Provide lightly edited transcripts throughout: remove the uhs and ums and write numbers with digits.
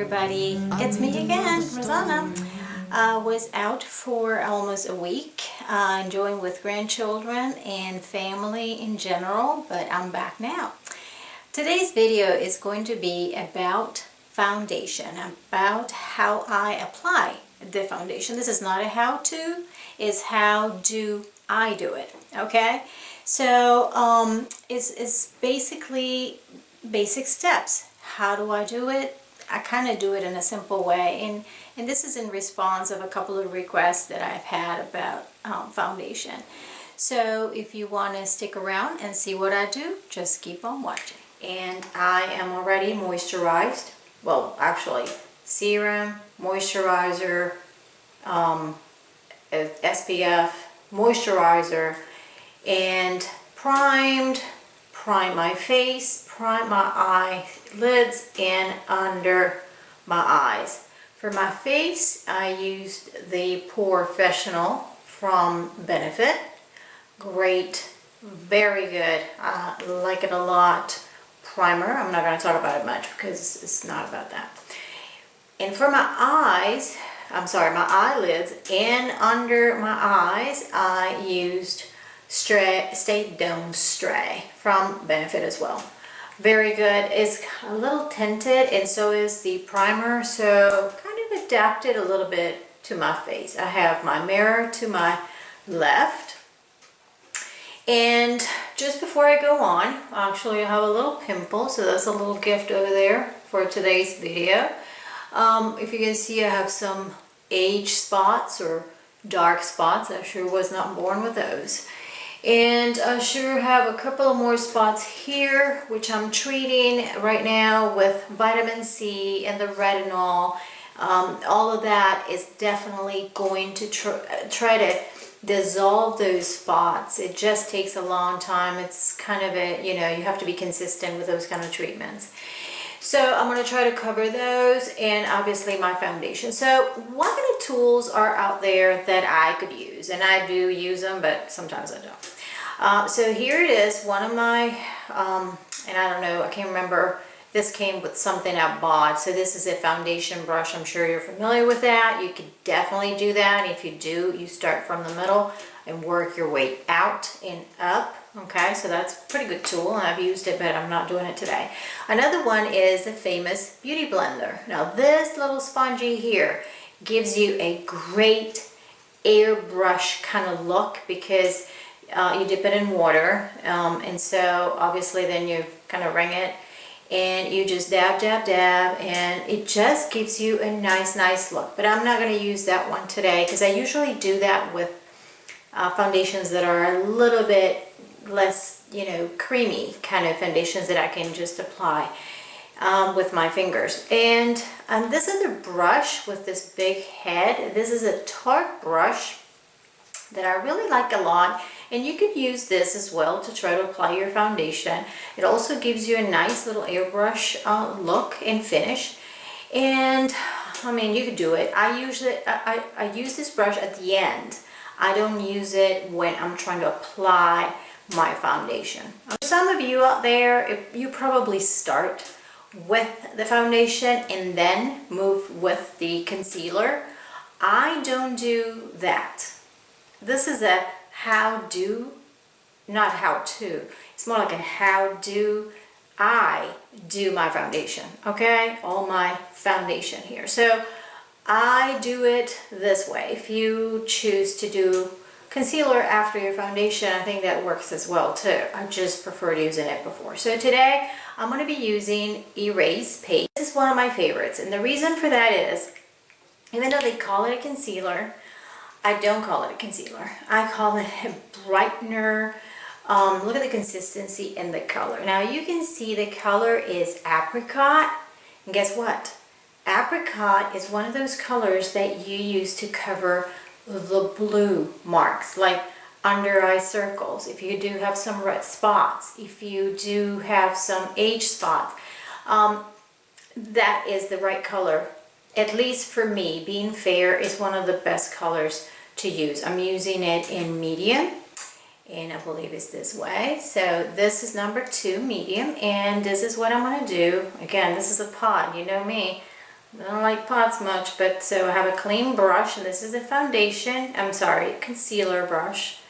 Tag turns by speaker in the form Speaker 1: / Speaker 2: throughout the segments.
Speaker 1: everybody, it's me again, Rosanna. I was out for almost a week, enjoying with grandchildren and family in general, but I'm back now. Today's video is going to be about foundation, about how I apply the foundation. This is not a how-to, it's how do I do it, okay? So it's basically basic steps. How do I do it? I kind of do it in a simple way, and this is in response of a couple of requests that I've had about foundation. So if you want to stick around and see what I do, just keep on watching. And I am already moisturized. Well, actually, serum, moisturizer, SPF, moisturizer, and primed my face, prime my eyelids, and under my eyes. For my face, I used the POREfessional from Benefit. Great, very good. I like it a lot. Primer, I'm not going to talk about it much because it's not about that. And for my eyes, my eyelids and under my eyes, I used Stay Domed Stray from Benefit as well. Very good. It's a little tinted, and so is the primer, so kind of adapted a little bit to my face. I have my mirror to my left, and just before I go on, actually I have a little pimple, so that's a little gift over there for today's video. If you can see, I have some age spots or dark spots. I sure was not born with those. And I sure have a couple of more spots here, which I'm treating right now with vitamin C and the retinol. All of that is definitely going to try to dissolve those spots. It just takes a long time. It's kind of you have to be consistent with those kind of treatments. So I'm going to try to cover those, and obviously my foundation. So what kind of tools are out there that I could use? And I do use them, but sometimes I don't. So here it is, one of my, and I don't know, I can't remember, this came with something I bought. So this is a foundation brush. I'm sure you're familiar with that. You could definitely do that. If you do, you start from the middle and work your way out and up. Okay, so that's a pretty good tool, and I've used it, but I'm not doing it today. Another one is the famous Beauty Blender. Now this little spongy here gives you a great airbrush kind of look because you dip it in water, and so obviously then you kind of wring it and you just dab, dab, dab, and it just gives you a nice look. But I'm not going to use that one today because I usually do that with foundations that are a little bit less, creamy kind of foundations that I can just apply with my fingers. And this is a brush with this big head. This is a Tarte brush that I really like a lot, and you could use this as well to try to apply your foundation. It also gives you a nice little airbrush look and finish, and I mean, you could do it. I use this brush at the end. I don't use it when I'm trying to apply my foundation. Some of you out there, you probably start with the foundation and then move with the concealer. I don't do that. This is a how-do, not how-to. It's more like a how do I do my foundation, okay? All my foundation here. So I do it this way. If you choose to do concealer after your foundation, I think that works as well too. I just preferred using it before. So today I'm going to be using Erase Paste. This is one of my favorites, and the reason for that is, even though they call it a concealer, I don't call it a concealer. I call it a brightener. Look at the consistency and the color. Now you can see the color is apricot, and guess what? Apricot is one of those colors that you use to cover the blue marks, like under eye circles, if you do have some red spots, if you do have some age spots, that is the right color. At least for me, being fair is one of the best colors to use. I'm using it in medium, and I believe it's this way. So this is number 2, medium, and this is what I'm going to do. Again, this is a pot, you know me. I don't like pots much, but so I have a clean brush, and this is a foundation, I'm sorry, concealer brush.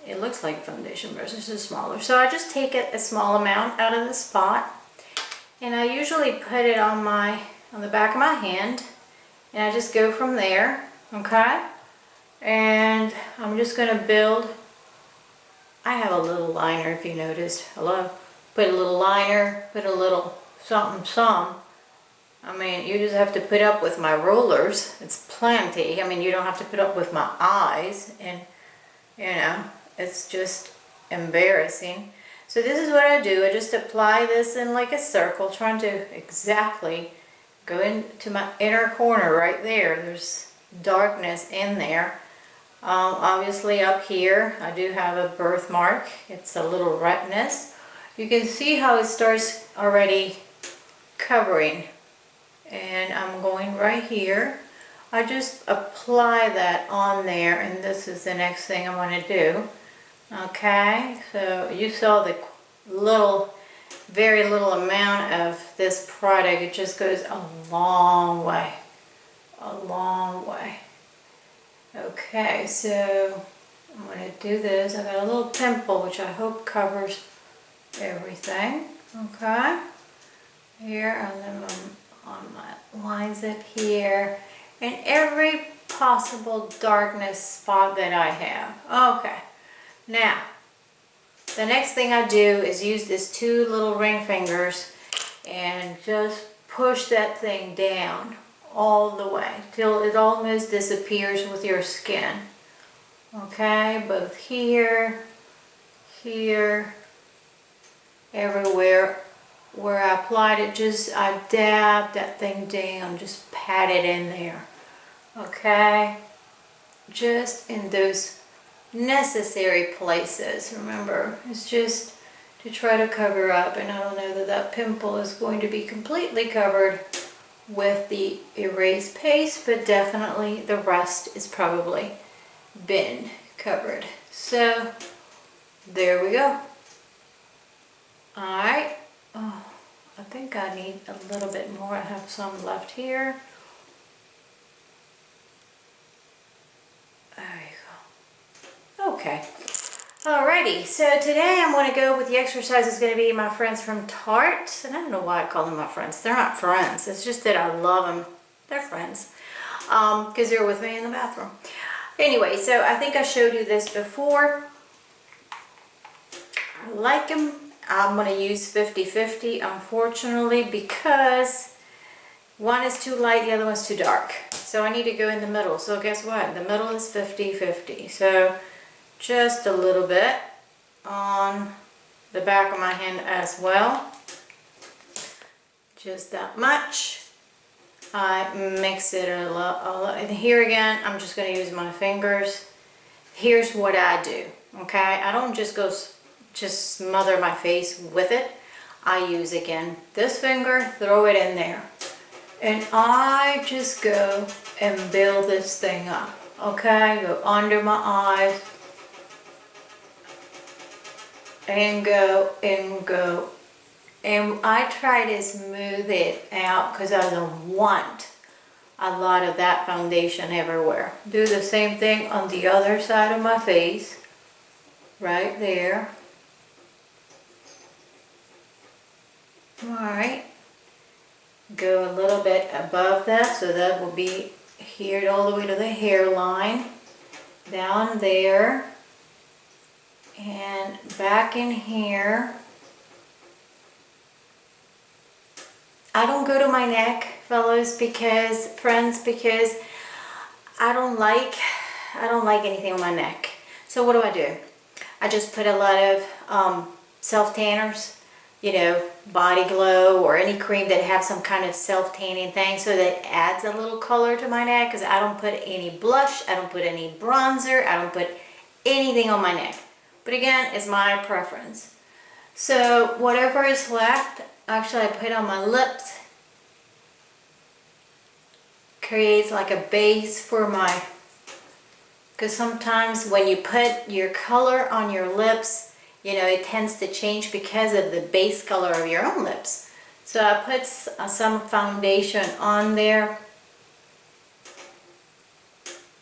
Speaker 1: It looks like foundation brush, this is smaller. So I just take it a small amount out of the spot, and I usually put it on the back of my hand, and I just go from there, okay? And I'm just gonna build. I have a little liner, if you noticed. Hello? Put a little liner, put a little something, some. I mean, you just have to put up with my rulers. It's plenty. I mean, you don't have to put up with my eyes. And, you know, it's just embarrassing. So this is what I do. I just apply this in like a circle, trying to exactly go into my inner corner right there. There's darkness in there. Obviously up here, I do have a birthmark. It's a little redness. You can see how it starts already covering. And I'm going right here. I just apply that on there, and this is the next thing I want to do. Okay, so you saw the very little amount of this product. It just goes a long way. A long way. Okay, so I'm going to do this. I got a little pimple, which I hope covers everything. Okay, here, and then on my lines up here, and every possible darkness spot that I have. Okay, now the next thing I do is use these two little ring fingers and just push that thing down all the way till it almost disappears with your skin. Okay, both here, here, everywhere. Where I applied it, I dab that thing down, just pat it in there. Okay, just in those necessary places. Remember, it's just to try to cover up, and I don't know that that pimple is going to be completely covered with the erase paste, but definitely the rest is probably been covered. So there we go. Alright. Oh, I think I need a little bit more. I have some left here. There you go. Okay. Alrighty, so today I'm going to go with the exercise is going to be my friends from Tarte. And I don't know why I call them my friends. They're not friends. It's just that I love them. They're friends. Because they're with me in the bathroom. Anyway, so I think I showed you this before. I like them. I'm going to use 50-50, unfortunately, because one is too light, the other one's too dark. So I need to go in the middle. So guess what? The middle is 50-50. So just a little bit on the back of my hand as well. Just that much. I mix it a lot. And here again, I'm just going to use my fingers. Here's what I do. Okay? I don't just smother my face with it. I use, again, this finger, throw it in there. And I just go and build this thing up. Okay? Go under my eyes. And go, and go. And I try to smooth it out because I don't want a lot of that foundation everywhere. Do the same thing on the other side of my face. Right there. Alright, go a little bit above that, so that will be here all the way to the hairline, down there, and back in here. I don't go to my neck, fellows, friends, because I don't like anything on my neck. So what do? I just put a lot of self-tanners. You know, Body Glow or any cream that have some kind of self-tanning thing, so that adds a little color to my neck, because I don't put any blush, I don't put any bronzer, I don't put anything on my neck. But again, it's my preference. So whatever is left, actually I put on my lips, creates like a base for my, because sometimes when you put your color on your lips, you know, it tends to change because of the base color of your own lips. So I put some foundation on there.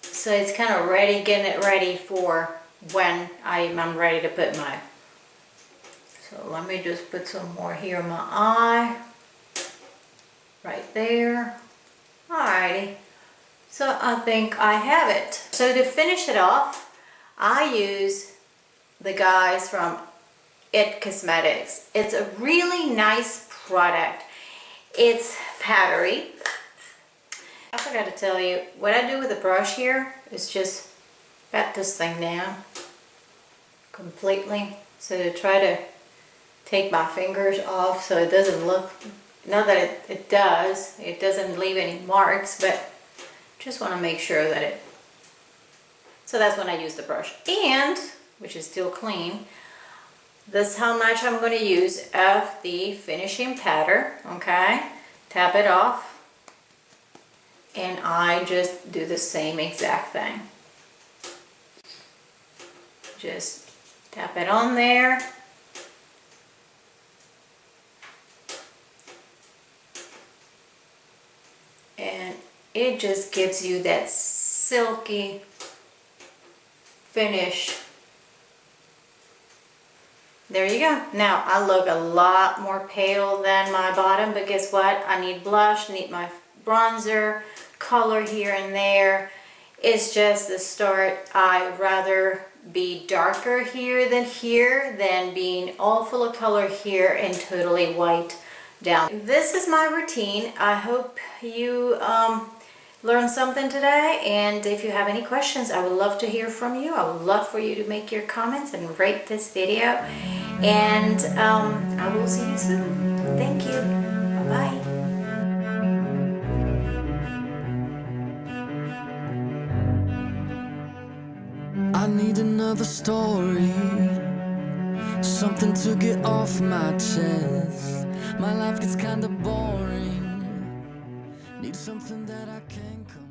Speaker 1: So it's kind of ready, getting it ready for when I'm ready to put my. So let me just put some more here in my eye. Right there. Alrighty. So I think I have it. So to finish it off, I use the guys from It Cosmetics. It's a really nice product. It's powdery. I forgot to tell you, what I do with the brush here is just pat this thing down completely. So to try to take my fingers off so it doesn't look, not that it doesn't leave any marks, but just want to make sure that it, so that's when I use the brush. And, which is still clean, this is how much I'm going to use of the finishing powder, okay? Tap it off. And I just do the same exact thing. Just tap it on there. And it just gives you that silky finish. There you go. Now I look a lot more pale than my bottom, but guess what? I need blush, need my bronzer, color here and there. It's just the start. I'd rather be darker here than being all full of color here and totally white down. This is my routine. I hope you learned something today, and if you have any questions, I would love to hear from you. I would love for you to make your comments and rate this video, and I will see you soon. Thank you. Bye-bye.
Speaker 2: I need another story, something to get off my chest. My life gets kinda boring, need something that I can call